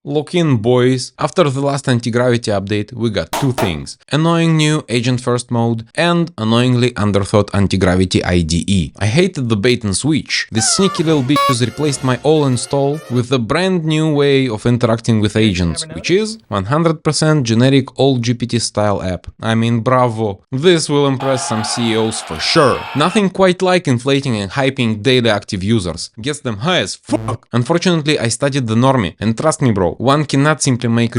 Lock in, boys. After the last anti-gravity update, we got two things. Annoying new agent first mode and annoyingly underthought anti-gravity IDE. I hated the bait and switch. This sneaky little bitch replaced my old install with a brand new way of interacting with agents, which is 100% generic old GPT style app. I mean, bravo. This will impress some CEOs for sure. Nothing quite like inflating and hyping daily active users. Gets them high as fuck. Unfortunately, I studied the normie, and trust me bro, one cannot simply make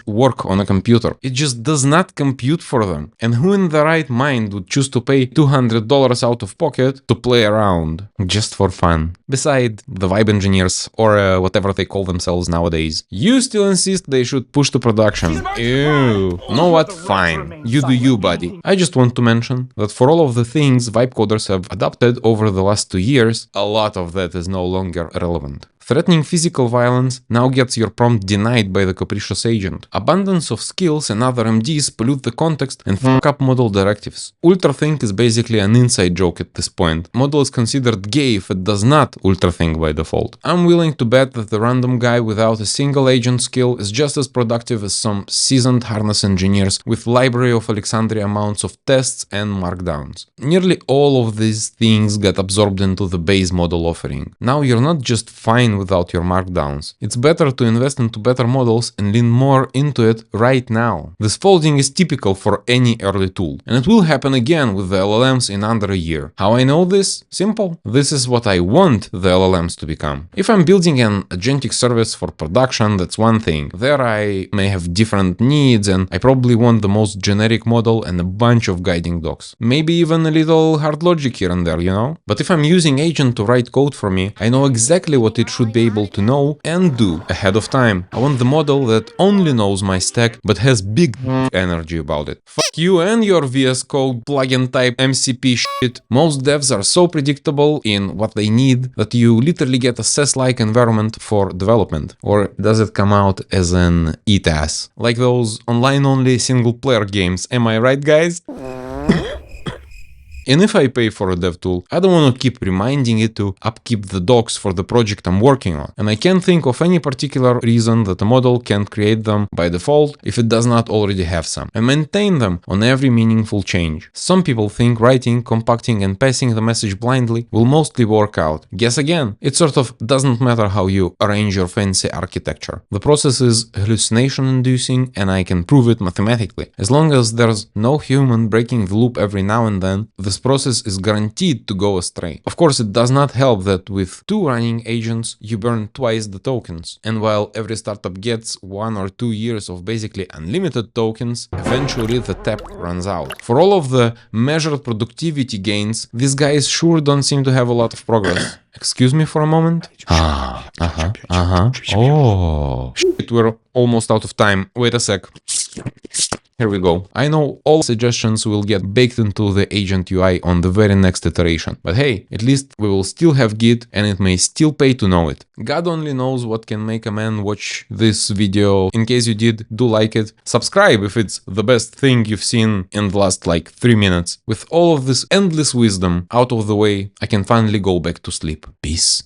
work on a computer. It just does not compute for them. And who in the right mind would choose to pay $200 out of pocket to play around just for fun? Beside the vibe engineers or whatever they call themselves nowadays. You still insist they should push to production. Ew. Know what? Fine. You do you, buddy. I just want to mention that for all of the things vibe coders have adopted over the last 2 years, a lot of that is no longer relevant. Threatening physical violence now gets your prompt denied by the capricious agent. Abundance of skills and other MDs pollute the context and fuck up model directives. Ultrathink is basically an inside joke at this point. Model is considered gay if it does not ultrathink by default. I'm willing to bet that the random guy without a single agent skill is just as productive as some seasoned harness engineers with library of Alexandria amounts of tests and markdowns. Nearly all of these things get absorbed into the base model offering. Now you're not just fine without your markdowns. It's better to invest into better models and lean more into it right now. This folding is typical for any early tool, and it will happen again with the LLMs in under a year. How I know this? Simple. This is what I want the LLMs to become. If I'm building an agentic service for production, that's one thing. There I may have different needs and I probably want the most generic model and a bunch of guiding docs. Maybe even a little hard logic here and there, you know? But if I'm using agent to write code for me, I know exactly what it should be able to know and do ahead of time. I want the model that only knows my stack but has big energy about it. Fuck you and your VS Code plugin type MCP shit. Most devs are so predictable in what they need that you literally get a SES-like environment for development. Or does it come out as an ETAS? Like those online-only single-player games, am I right, guys? And if I pay for a dev tool, I don't want to keep reminding it to upkeep the docs for the project I'm working on. And I can't think of any particular reason that a model can't create them by default if it does not already have some, and maintain them on every meaningful change. Some people think writing, compacting and passing the message blindly will mostly work out. Guess again, it sort of doesn't matter how you arrange your fancy architecture. The process is hallucination-inducing and I can prove it mathematically. As long as there's no human breaking the loop every now and then, this process is guaranteed to go astray. Of course, it does not help that with 2 running agents, you burn twice the tokens. And while every startup gets 1 or 2 years of basically unlimited tokens, eventually the tap runs out. For all of the measured productivity gains, these guys sure don't seem to have a lot of progress. Excuse me for a moment? Oh. Shit, we're almost out of time. Wait a sec. Here we go. I know all suggestions will get baked into the agent UI on the very next iteration. But hey, at least we will still have Git and it may still pay to know it. God only knows what can make a man watch this video. In case you did, do like it. Subscribe if it's the best thing you've seen in the last like 3 minutes. With all of this endless wisdom out of the way, I can finally go back to sleep. Peace.